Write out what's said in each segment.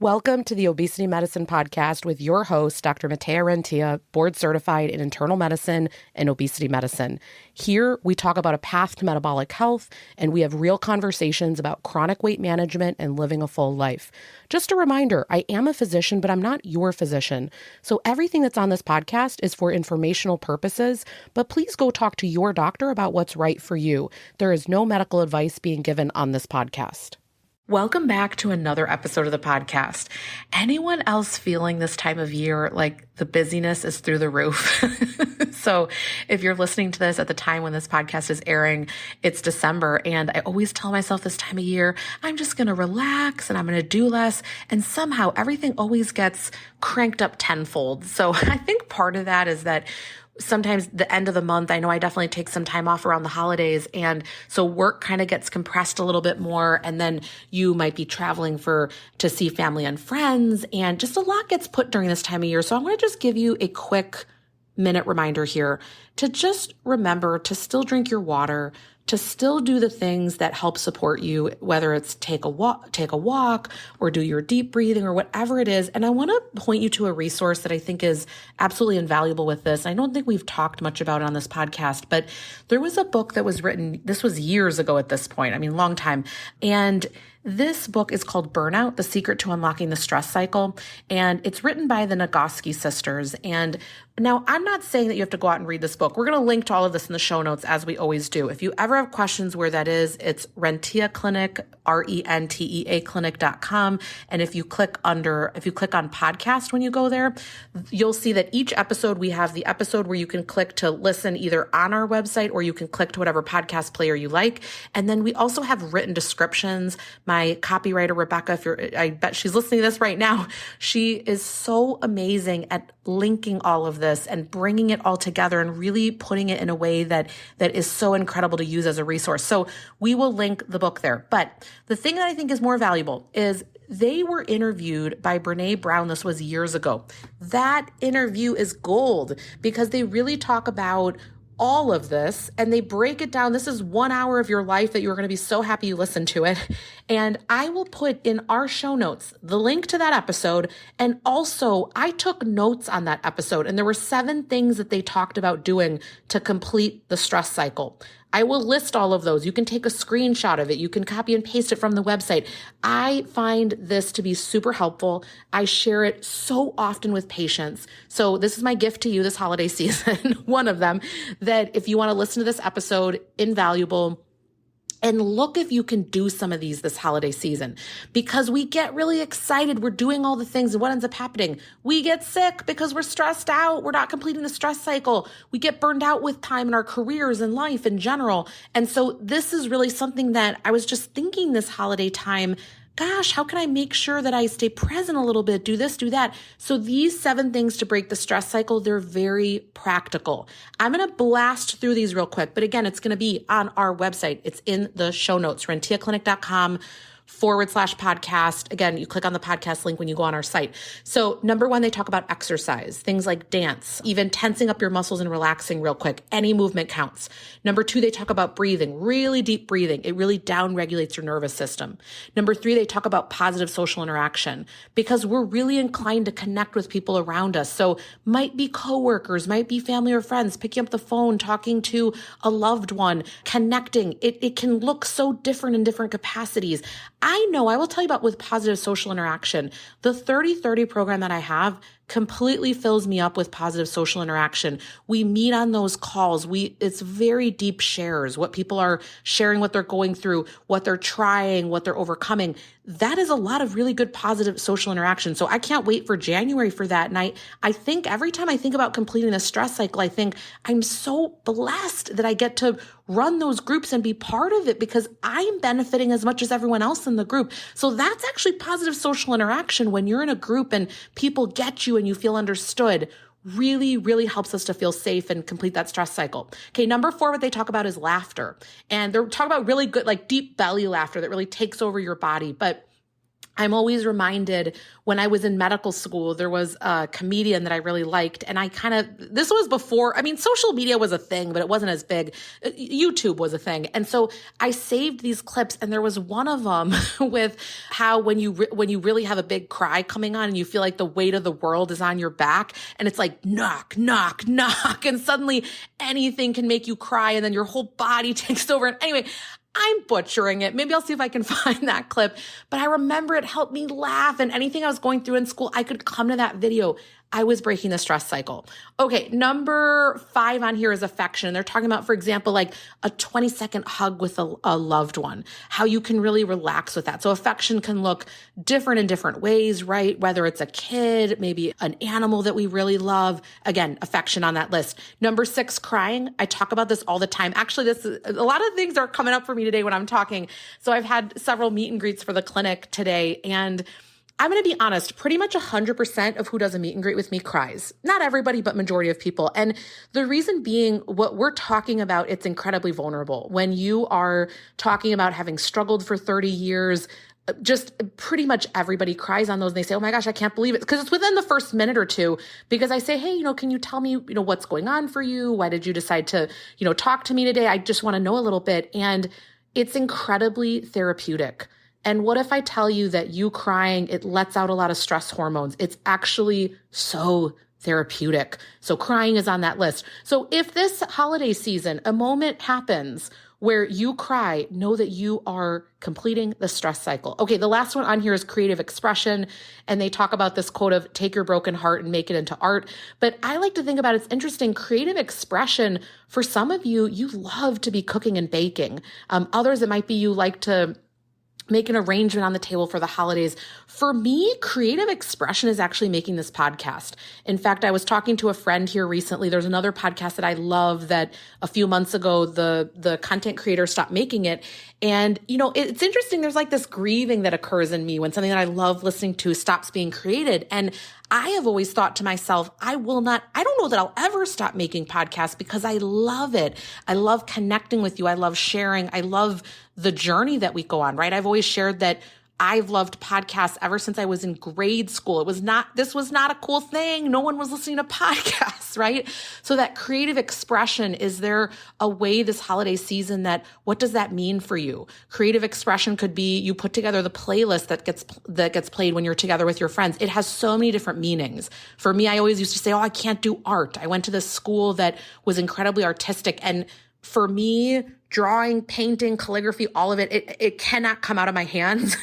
Welcome to the Obesity Medicine Podcast with your host, Dr. Rentea, board certified in internal medicine and obesity medicine. Here, we talk about a path to metabolic health, and we have real conversations about chronic weight management and living a full life. Just a reminder, I am a physician, but I'm not your physician. So everything that's on this podcast is for informational purposes, but please go talk to your doctor about what's right for you. There is no medical advice being given on this podcast. Welcome back to another episode of the podcast. Anyone else feeling this time of year like the busyness is through the roof? So if you're listening to this at the time when this podcast is airing, it's December, and I always tell myself this time of year, I'm just going to relax and I'm going to do less, and somehow everything always gets cranked up tenfold. So I think part of that is that sometimes the end of the month, I know I definitely take some time off around the holidays. And so work kind of gets compressed a little bit more. And then you might be traveling to see family and friends. And just a lot gets put during this time of year. So I'm going to just give you a quick minute reminder here to just remember to still drink your water, to still do the things that help support you, whether it's take a walk or do your deep breathing or whatever it is. And I want to point you to a resource that I think is absolutely invaluable with this. I don't think we've talked much about it on this podcast, but there was a book that was written, this was years ago at this point, long time. And this book is called Burnout: The Secret to Unlocking the Stress Cycle. And it's written by the Nagoski sisters. And now I'm not saying that you have to go out and read this book. We're going to link to all of this in the show notes as we always do. If you ever have questions where that is, it's Rentea Clinic, Rentea clinic.com. And if you click on podcast when you go there, you'll see that each episode, we have the episode where you can click to listen either on our website or you can click to whatever podcast player you like. And then we also have written descriptions. My copywriter, Rebecca, I bet she's listening to this right now. She is so amazing at linking all of this and bringing it all together and really putting it in a way that is so incredible to use as a resource. So we will link the book there. But the thing that I think is more valuable is they were interviewed by Brene Brown. This was years ago. That interview is gold because they really talk about all of this and they break it down. This is 1 hour of your life that you're going to be so happy you listened to it. And I will put in our show notes the link to that episode. And also I took notes on that episode, and there were 7 things that they talked about doing to complete the stress cycle. I will list all of those. You can take a screenshot of it. You can copy and paste it from the website. I find this to be super helpful. I share it so often with patients. So this is my gift to you this holiday season, one of them, that if you want to listen to this episode, invaluable. And look if you can do some of these this holiday season, because we get really excited. We're doing all the things. And what ends up happening? We get sick because we're stressed out. We're not completing the stress cycle. We get burned out with time in our careers and life in general. And so this is really something that I was just thinking this holiday time. Gosh, how can I make sure that I stay present a little bit, do this, do that? So these 7 things to break the stress cycle, they're very practical. I'm going to blast through these real quick, but again, it's going to be on our website. It's in the show notes, renteaclinic.com/podcast. Again, you click on the podcast link when you go on our site. So number 1, they talk about exercise, things like dance, even tensing up your muscles and relaxing real quick. Any movement counts. Number 2, they talk about breathing, really deep breathing. It really down regulates your nervous system. Number 3, they talk about positive social interaction because we're really inclined to connect with people around us. So might be coworkers, might be family or friends, picking up the phone, talking to a loved one, connecting. It can look so different in different capacities. I know, I will tell you about with positive social interaction, the 30-30 program that I have completely fills me up with positive social interaction. We meet on those calls. It's very deep shares, what people are sharing, what they're going through, what they're trying, what they're overcoming. That is a lot of really good positive social interaction. So I can't wait for January for that. And I think every time I think about completing the stress cycle, I think I'm so blessed that I get to run those groups and be part of it because I'm benefiting as much as everyone else in the group. So that's actually positive social interaction when you're in a group and people get you and you feel understood. Really, really helps us to feel safe and complete that stress cycle. Okay, number 4, what they talk about is laughter. And they're talking about really good, like deep belly laughter that really takes over your body. But I'm always reminded when I was in medical school, there was a comedian that I really liked. And this was before, social media was a thing, but it wasn't as big. YouTube was a thing. And so I saved these clips, and there was one of them with how when you really have a big cry coming on and you feel like the weight of the world is on your back, and it's like knock, knock, knock. And suddenly anything can make you cry, and then your whole body takes over. And anyway, I'm butchering it. Maybe I'll see if I can find that clip. But I remember it helped me laugh, and anything I was going through in school, I could come to that video. I was breaking the stress cycle. Okay, number 5 on here is affection. They're talking about, for example, like a 20-second hug with a loved one, how you can really relax with that. So affection can look different in different ways, right? Whether it's a kid, maybe an animal that we really love. Again, affection on that list. Number 6, crying. I talk about this all the time. Actually, a lot of things are coming up for me today when I'm talking. So I've had several meet and greets for the clinic today, and I'm going to be honest, pretty much 100% of who does a meet and greet with me cries. Not everybody, but majority of people. And the reason being, what we're talking about, it's incredibly vulnerable. When you are talking about having struggled for 30 years, just pretty much everybody cries on those. And they say, oh my gosh, I can't believe it. Because it's within the first minute or two, because I say, hey, can you tell me, what's going on for you? Why did you decide to, talk to me today? I just want to know a little bit. And it's incredibly therapeutic. And what if I tell you that you crying, it lets out a lot of stress hormones? It's actually so therapeutic. So crying is on that list. So if this holiday season, a moment happens where you cry, know that you are completing the stress cycle. Okay, the last one on here is creative expression. And they talk about this quote of take your broken heart and make it into art. But I like to think about, it's interesting, creative expression, for some of you, you love to be cooking and baking. Others, it might be you like to make an arrangement on the table for the holidays. For me, creative expression is actually making this podcast. In fact, I was talking to a friend here recently. There's another podcast that I love that a few months ago, the content creator stopped making it. And, it's interesting. There's like this grieving that occurs in me when something that I love listening to stops being created. And I have always thought to myself, I don't know that I'll ever stop making podcasts, because I love it. I love connecting with you. I love sharing. I love the journey that we go on, right? I've always shared that I've loved podcasts ever since I was in grade school. This was not a cool thing. No one was listening to podcasts, right? So that creative expression, is there a way this holiday season what does that mean for you? Creative expression could be you put together the playlist that gets played when you're together with your friends. It has so many different meanings. For me, I always used to say, I can't do art. I went to this school that was incredibly artistic. And for me, drawing, painting, calligraphy, all of it cannot come out of my hands.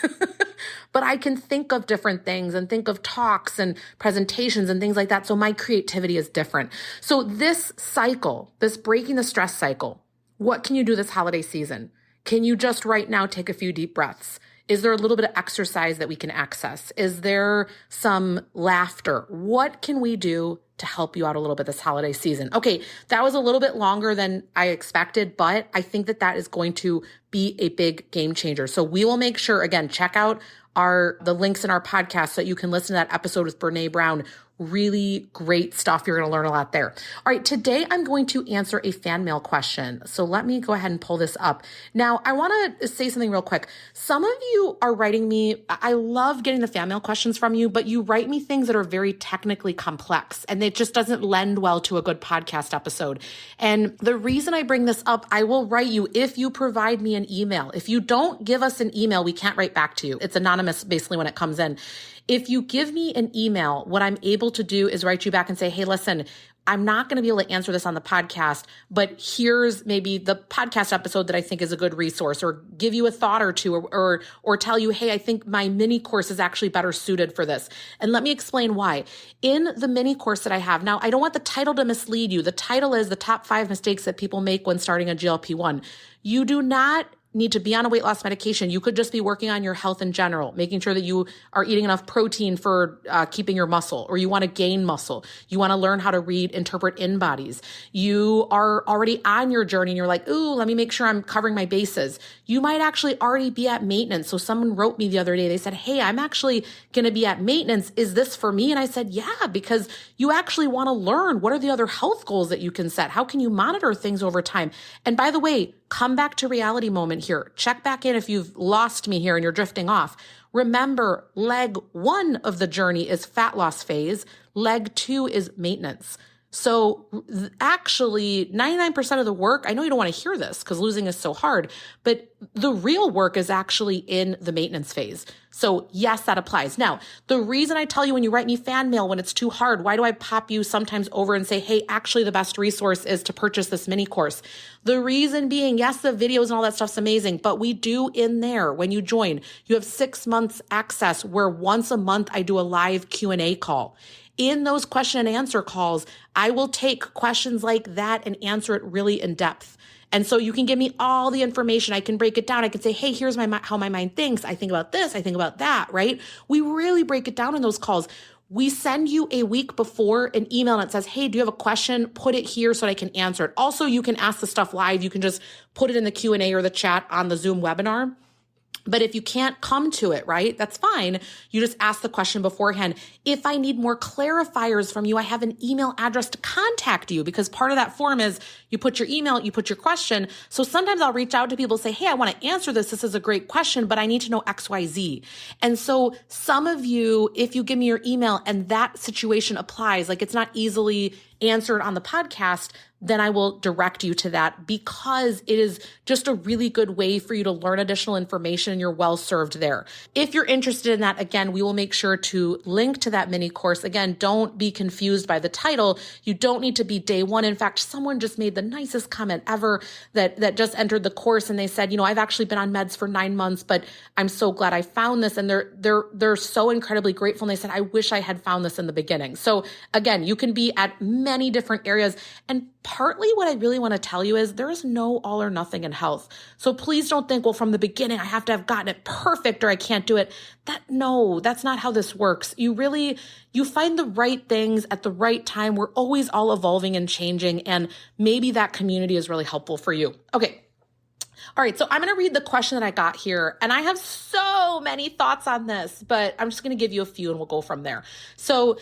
But I can think of different things and think of talks and presentations and things like that. So my creativity is different. So this cycle, this breaking the stress cycle, what can you do this holiday season? Can you just right now take a few deep breaths? Is there a little bit of exercise that we can access? Is there some laughter? What can we do to help you out a little bit this holiday season? Okay, that was a little bit longer than I expected, but I think that is going to be a big game changer. So we will make sure, again, check out the links in our podcast so that you can listen to that episode with Brene Brown. Really great stuff. You're going to learn a lot there. All right, today I'm going to answer a fan mail question. So let me go ahead and pull this up. Now, I want to say something real quick. Some of you are writing me, I love getting the fan mail questions from you, but you write me things that are very technically complex, and it just doesn't lend well to a good podcast episode. And the reason I bring this up, I will write you if you provide me an email. If you don't give us an email, we can't write back to you. It's anonymous basically when it comes in. If you give me an email, what I'm able to do is write you back and say, hey, listen, I'm not going to be able to answer this on the podcast, but here's maybe the podcast episode that I think is a good resource, or give you a thought or two, or tell you, hey, I think my mini course is actually better suited for this. And let me explain why. In the mini course that I have now, I don't want the title to mislead you. The title is the top 5 mistakes that people make when starting a GLP-1. You do not need to be on a weight loss medication. You could just be working on your health in general, making sure that you are eating enough protein for keeping your muscle, or you want to gain muscle. You want to learn how to interpret in bodies. You are already on your journey and you're like, ooh, let me make sure I'm covering my bases. You might actually already be at maintenance. So someone wrote me the other day, they said, hey, I'm actually going to be at maintenance. Is this for me? And I said, yeah, because you actually want to learn what are the other health goals that you can set? How can you monitor things over time? And by the way, come back to reality moment here. Check back in if you've lost me here and you're drifting off. Remember, leg 1 of the journey is fat loss phase. Leg 2 is maintenance. So actually 99% of the work, I know you don't want to hear this because losing is so hard, but the real work is actually in the maintenance phase. So yes, that applies. Now, the reason I tell you when you write me fan mail when it's too hard, why do I pop you sometimes over and say, hey, actually the best resource is to purchase this mini course? The reason being, yes, the videos and all that stuff's amazing, but we do in there when you join, you have 6 months access where once a month I do a live Q&A call. In those question and answer calls, I will take questions like that and answer it really in depth. And so you can give me all the information. I can break it down. I can say, hey, here's how my mind thinks. I think about this. I think about that, right? We really break it down in those calls. We send you a week before an email and it says, hey, do you have a question? Put it here so that I can answer it. Also, you can ask the stuff live. You can just put it in the Q&A or the chat on the Zoom webinar. But if you can't come to it, right, that's fine. You just ask the question beforehand. If I need more clarifiers from you, I have an email address to contact you because part of that form is you put your email, you put your question. So sometimes I'll reach out to people and say, hey, I want to answer this. This is a great question, but I need to know X, Y, Z. And so some of you, if you give me your email and that situation applies, like it's not easily answered on the podcast, then I will direct you to that because it is just a really good way for you to learn additional information and you're well served there. If you're interested in that, again, we will make sure to link to that mini course. Again, don't be confused by the title. You don't need to be day one. In fact, someone just made the nicest comment ever that just entered the course and they said, I've actually been on meds for 9 months, but I'm so glad I found this. And they're so incredibly grateful. And they said, I wish I had found this in the beginning. So again, you can be at many different areas. And partly what I really want to tell you is there is no all or nothing in health. So please don't think, well, from the beginning, I have to have gotten it perfect or I can't do it. No, that's not how this works. You find the right things at the right time. We're always all evolving and changing. And maybe that community is really helpful for you. Okay. All right. So I'm going to read the question that I got here. And I have so many thoughts on this, but I'm just going to give you a few and we'll go from there. So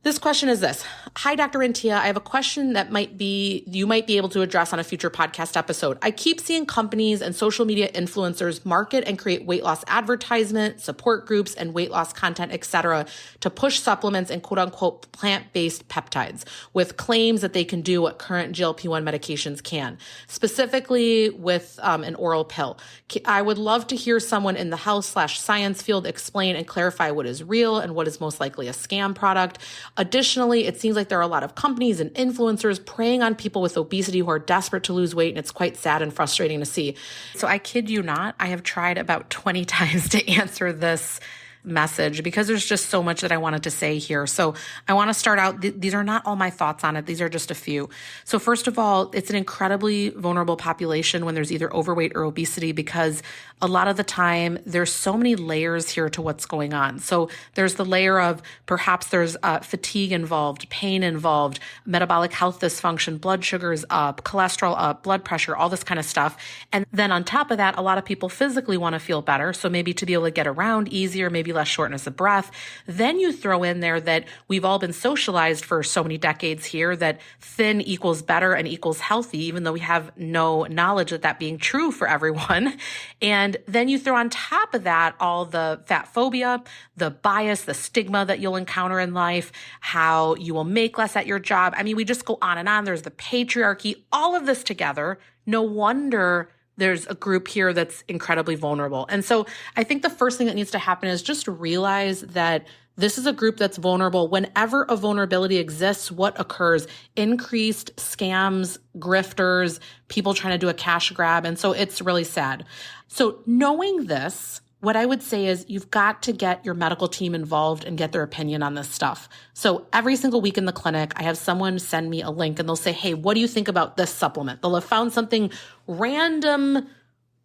this question is this. Hi, Dr. Rentea. I have a question that you might be able to address on a future podcast episode. I keep seeing companies and social media influencers market and create weight loss advertisement, support groups, and weight loss content, etc., to push supplements and quote unquote plant-based peptides with claims that they can do what current GLP-1 medications can, specifically with an oral pill. I would love to hear someone in the health/science field explain and clarify what is real and what is most likely a scam product. Additionally, it seems like there are a lot of companies and influencers preying on people with obesity who are desperate to lose weight, and it's quite sad and frustrating to see. So I kid you not, I have tried about 20 times to answer this message because there's just so much that I wanted to say here. So I want to start out. These are not all my thoughts on it. These are just a few. So first of all, it's an incredibly vulnerable population when there's either overweight or obesity because a lot of the time there's so many layers here to what's going on. So there's the layer of perhaps there's fatigue involved, pain involved, metabolic health dysfunction, blood sugars up, cholesterol up, blood pressure, all this kind of stuff. And then on top of that, a lot of people physically want to feel better. So maybe to be able to get around easier, maybe less shortness of breath. Then you throw in there that we've all been socialized for so many decades here that thin equals better and equals healthy, even though we have no knowledge of that being true for everyone. And then you throw on top of that all the fat phobia, the bias, the stigma that you'll encounter in life, how you will make less at your job. I mean, we just go on and on. There's the patriarchy, all of this together. No wonder there's a group here that's incredibly vulnerable. And so I think the first thing that needs to happen is just realize that this is a group that's vulnerable. Whenever a vulnerability exists, what occurs? Increased scams, grifters, people trying to do a cash grab. And so it's really sad. So knowing this, what I would say is you've got to get your medical team involved and get their opinion on this stuff. So every single week in the clinic, I have someone send me a link and they'll say, hey, what do you think about this supplement? They'll have found something random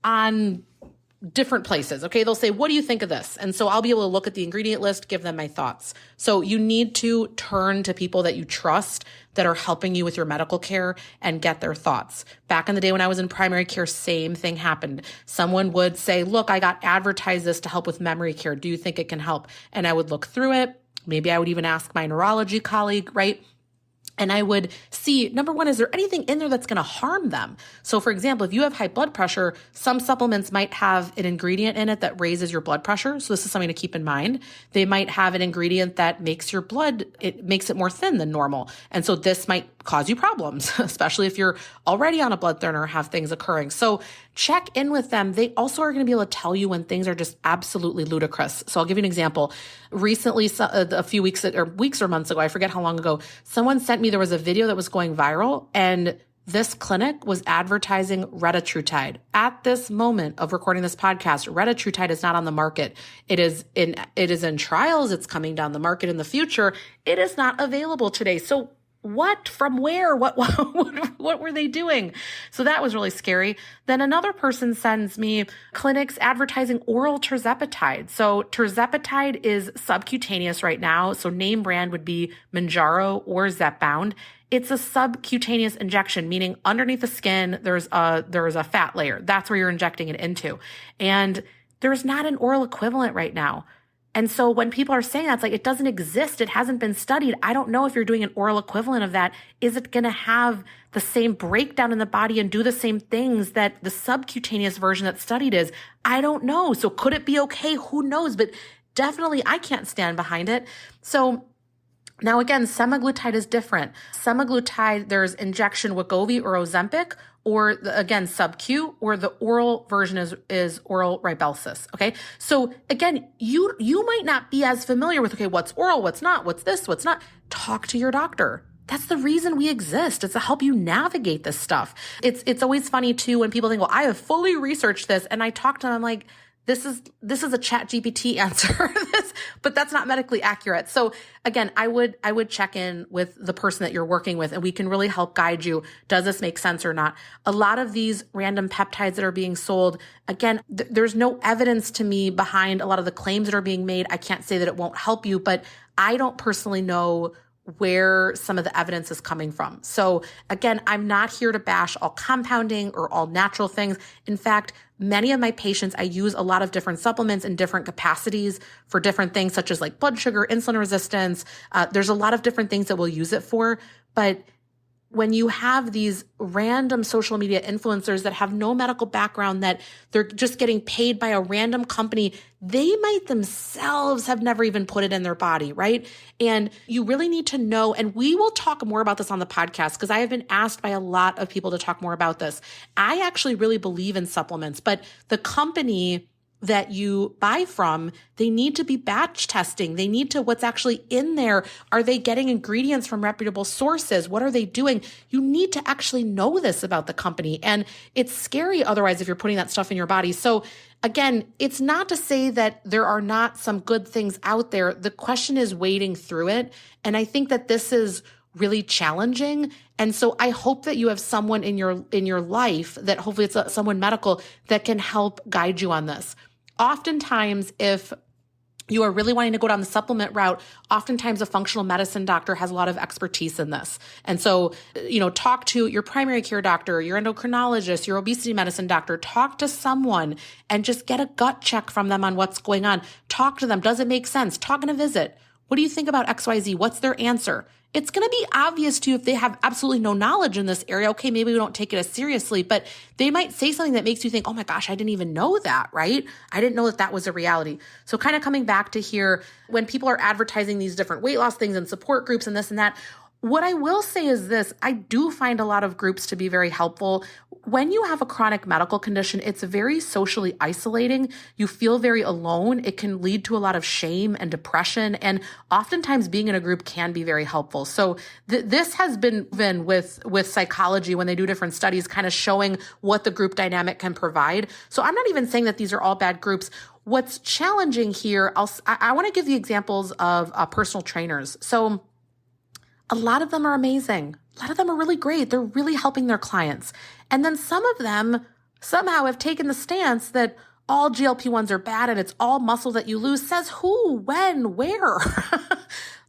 on different places. Okay. They'll say, what do you think of this? And so I'll be able to look at the ingredient list, give them my thoughts. So you need to turn to people that you trust that are helping you with your medical care and get their thoughts. Back in the day when I was in primary care, same thing happened. Someone would say, look, I got advertised this to help with memory care. Do you think it can help? And I would look through it. Maybe I would even ask my neurology colleague, right? And I would see, number one, is there anything in there that's going to harm them? So for example, if you have high blood pressure, some supplements might have an ingredient in it that raises your blood pressure. So this is something to keep in mind. They might have an ingredient that makes your blood, it makes it more thin than normal. And so this might cause you problems, especially if you're already on a blood thinner or have things occurring. So check in with them. They also are going to be able to tell you when things are just absolutely ludicrous. So I'll give you an example. Recently, a few weeks or months ago, I forget how long ago, someone sent me, there was a video that was going viral, and this clinic was advertising retatrutide. At this moment of recording this podcast, retatrutide is not on the market. It is in trials. It's coming down the market in the future. It is not available today. So what, from where, what were they doing? So that was really scary. Then another person sends me clinics advertising oral tirzepatide. So tirzepatide is subcutaneous right now. So name brand would be Mounjaro or Zepbound. It's a subcutaneous injection, meaning underneath the skin, there's a fat layer. That's where you're injecting it into. And there's not an oral equivalent right now. And so when people are saying that, it's like, it doesn't exist. It hasn't been studied. I don't know if you're doing an oral equivalent of that. Is it going to have the same breakdown in the body and do the same things that the subcutaneous version that's studied is? I don't know. So could it be okay? Who knows? But definitely I can't stand behind it. So now again, semaglutide is different. Semaglutide, there's injection Wegovy or Ozempic, or again, sub-Q, or the oral version is oral Rybelsus. Okay. So again, you might not be as familiar with, okay, what's oral, what's not, what's this, what's not. Talk to your doctor. That's the reason we exist. It's to help you navigate this stuff. It's always funny too when people think, well, I have fully researched this, and I talk to them, I'm like, this is a ChatGPT answer, but that's not medically accurate. So again, I would check in with the person that you're working with, and we can really help guide you. Does this make sense or not? A lot of these random peptides that are being sold, again, there's no evidence to me behind a lot of the claims that are being made. I can't say that it won't help you, but I don't personally know where some of the evidence is coming from. So again, I'm not here to bash all compounding or all natural things. In fact, many of my patients, I use a lot of different supplements in different capacities for different things, such as like blood sugar, insulin resistance. There's a lot of different things that we'll use it for. But when you have these random social media influencers that have no medical background, that they're just getting paid by a random company, they might themselves have never even put it in their body, right? And you really need to know, and we will talk more about this on the podcast because I have been asked by a lot of people to talk more about this. I actually really believe in supplements, but the company that you buy from, they need to be batch testing. They need to, what's actually in there. Are they getting ingredients from reputable sources? What are they doing? You need to actually know this about the company. And it's scary otherwise if you're putting that stuff in your body. So again, it's not to say that there are not some good things out there. The question is wading through it. And I think that this is really challenging. And so I hope that you have someone in your life, that hopefully it's someone medical, that can help guide you on this. Oftentimes, if you are really wanting to go down the supplement route, oftentimes a functional medicine doctor has a lot of expertise in this. And so, talk to your primary care doctor, your endocrinologist, your obesity medicine doctor, talk to someone and just get a gut check from them on what's going on. Talk to them. Does it make sense? Talk in a visit. What do you think about XYZ? What's their answer? It's going to be obvious to you if they have absolutely no knowledge in this area. Okay, maybe we don't take it as seriously, but they might say something that makes you think, oh my gosh, I didn't even know that, right? I didn't know that was a reality. So kind of coming back to here, when people are advertising these different weight loss things and support groups and this and that, what I will say is this: I do find a lot of groups to be very helpful. When you have a chronic medical condition, it's very socially isolating. You feel very alone. It can lead to a lot of shame and depression. And oftentimes being in a group can be very helpful. So this has been with psychology, when they do different studies, kind of showing what the group dynamic can provide. So I'm not even saying that these are all bad groups. What's challenging here, I want to give the examples of personal trainers. So a lot of them are amazing. A lot of them are really great. They're really helping their clients. And then some of them somehow have taken the stance that all GLP-1s are bad and it's all muscle that you lose. Says who, when, where?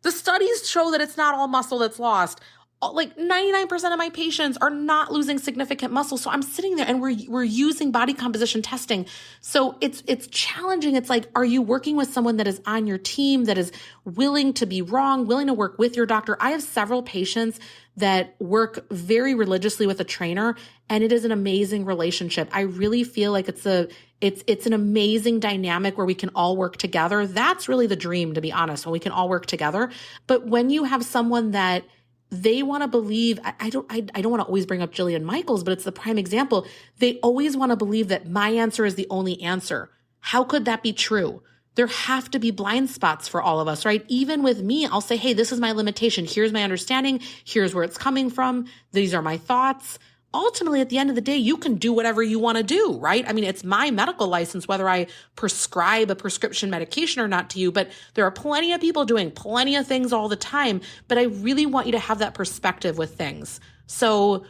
The studies show that it's not all muscle that's lost. like 99% of my patients are not losing significant muscle. So I'm sitting there and we're using body composition testing. So it's challenging. It's like, are you working with someone that is on your team, that is willing to be wrong, willing to work with your doctor? I have several patients that work very religiously with a trainer, and it is an amazing relationship. I really feel like it's an amazing dynamic where we can all work together. That's really the dream, to be honest, when we can all work together. But when you have someone that they want to believe, I don't want to always bring up Jillian Michaels, but it's the prime example. They always want to believe that my answer is the only answer. How could that be true? There have to be blind spots for all of us, right? Even with me, I'll say, hey, this is my limitation. Here's my understanding. Here's where it's coming from. These are my thoughts. Ultimately, at the end of the day, you can do whatever you want to do, right? I mean, it's my medical license, whether I prescribe a prescription medication or not to you, but there are plenty of people doing plenty of things all the time. But I really want you to have that perspective with things. So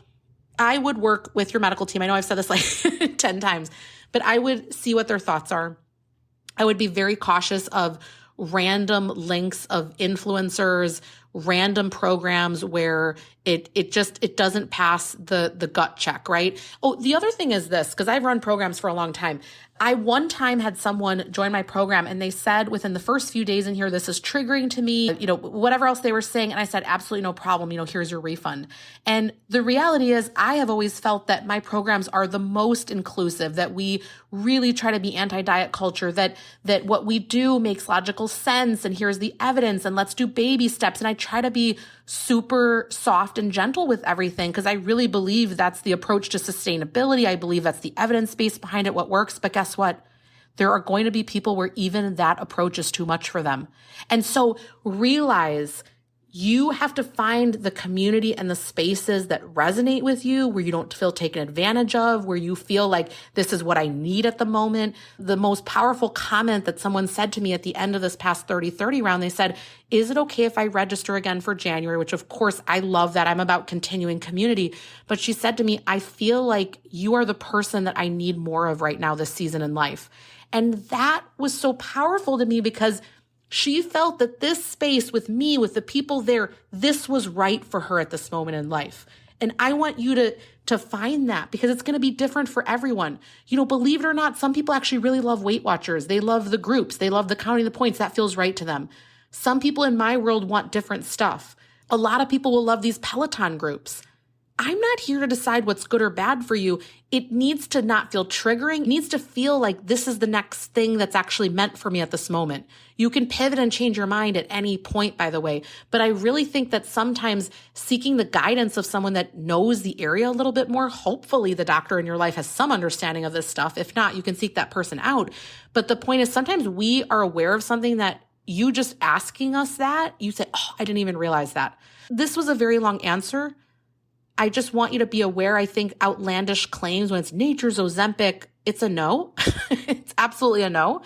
I would work with your medical team. I know I've said this like 10 times, but I would see what their thoughts are. I would be very cautious of random links of influencers, random programs where it doesn't pass the gut check, right? Oh, the other thing is this, because I've run programs for a long time. I one time had someone join my program and they said within the first few days in here, this is triggering to me, whatever else they were saying. And I said, absolutely no problem. Here's your refund. And the reality is I have always felt that my programs are the most inclusive, that we really try to be anti-diet culture, that what we do makes logical sense. And here's the evidence, and let's do baby steps. And I try to be super soft and gentle with everything because I really believe that's the approach to sustainability. I believe that's the evidence base behind it, what works. But guess what? There are going to be people where even that approach is too much for them. And so realize you have to find the community and the spaces that resonate with you, where you don't feel taken advantage of, where you feel like this is what I need at the moment. The most powerful comment that someone said to me at the end of this past 30-30 round, they said, is it okay if I register again for January? Which of course I love that. I'm about continuing community. But she said to me, I feel like you are the person that I need more of right now this season in life. And that was so powerful to me because she felt that this space with me, with the people there, this was right for her at this moment in life. And I want you to find that because it's going to be different for everyone. Believe it or not, some people actually really love Weight Watchers. They love the groups. They love the counting the points. That feels right to them. Some people in my world want different stuff. A lot of people will love these Peloton groups. I'm not here to decide what's good or bad for you. It needs to not feel triggering. It needs to feel like this is the next thing that's actually meant for me at this moment. You can pivot and change your mind at any point, by the way. But I really think that sometimes seeking the guidance of someone that knows the area a little bit more, hopefully the doctor in your life has some understanding of this stuff. If not, you can seek that person out. But the point is sometimes we are aware of something that you just asking us that, you say, oh, I didn't even realize that. This was a very long answer. I just want you to be aware. I think outlandish claims when it's nature's Ozempic, it's a no. It's absolutely a no.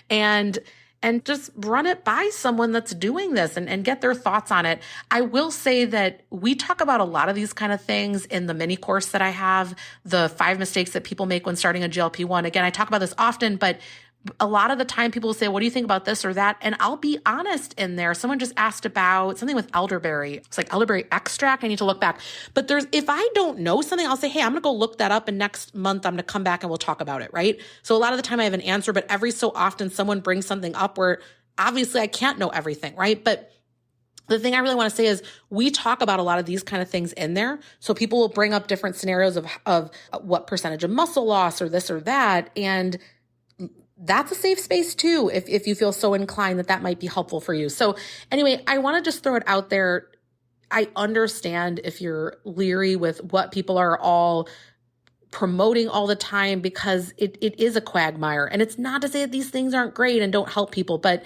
And just run it by someone that's doing this and get their thoughts on it. I will say that we talk about a lot of these kind of things in the mini course that I have, the 5 mistakes that people make when starting a GLP-1. Again, I talk about this often, but a lot of the time people will say, what do you think about this or that? And I'll be honest in there. Someone just asked about something with elderberry. It's like elderberry extract. I need to look back. But if I don't know something, I'll say, hey, I'm going to go look that up. And next month I'm going to come back and we'll talk about it. Right. So a lot of the time I have an answer, but every so often someone brings something up where obviously I can't know everything. Right. But the thing I really want to say is we talk about a lot of these kind of things in there. So people will bring up different scenarios of what percentage of muscle loss or this or that. And that's a safe space too, if you feel so inclined that might be helpful for you. So anyway, I want to just throw it out there. I understand if you're leery with what people are all promoting all the time because it is a quagmire. And it's not to say that these things aren't great and don't help people, but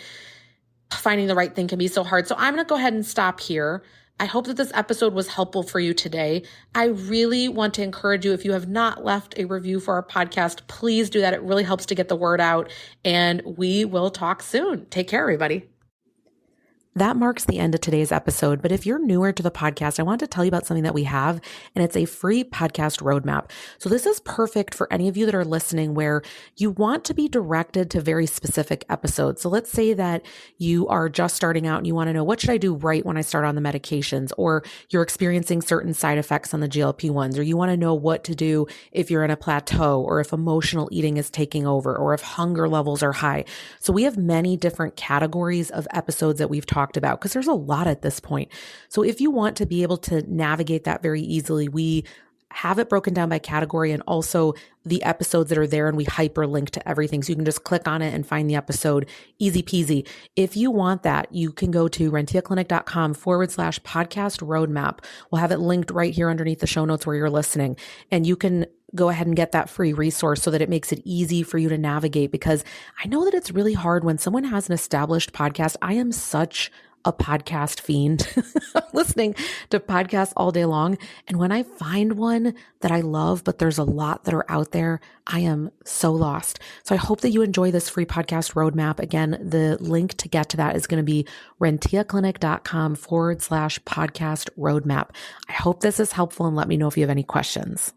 finding the right thing can be so hard. So I'm going to go ahead and stop here. I hope that this episode was helpful for you today. I really want to encourage you, if you have not left a review for our podcast, please do that. It really helps to get the word out, and we will talk soon. Take care, everybody. that marks the end of today's episode. But if you're newer to the podcast, I want to tell you about something that we have, and it's a free podcast roadmap. So this is perfect for any of you that are listening where you want to be directed to very specific episodes. So let's say that you are just starting out and you want to know, what should I do right when I start on the medications? Or you're experiencing certain side effects on the GLP-1s, or you want to know what to do if you're in a plateau, or if emotional eating is taking over, or if hunger levels are high. So we have many different categories of episodes that we've talked about, because there's a lot at this point. So if you want to be able to navigate that very easily, we have it broken down by category, and also the episodes that are there, and we hyperlink to everything. So you can just click on it and find the episode, easy peasy. If you want that, you can go to renteaclinic.com/podcast roadmap. We'll have it linked right here underneath the show notes where you're listening. And you can go ahead and get that free resource so that it makes it easy for you to navigate, because I know that it's really hard when someone has an established podcast. I am such a podcast fiend, listening to podcasts all day long. And when I find one that I love, but there's a lot that are out there, I am so lost. So I hope that you enjoy this free podcast roadmap. Again, the link to get to that is going to be renteaclinic.com/podcast roadmap. I hope this is helpful, and let me know if you have any questions.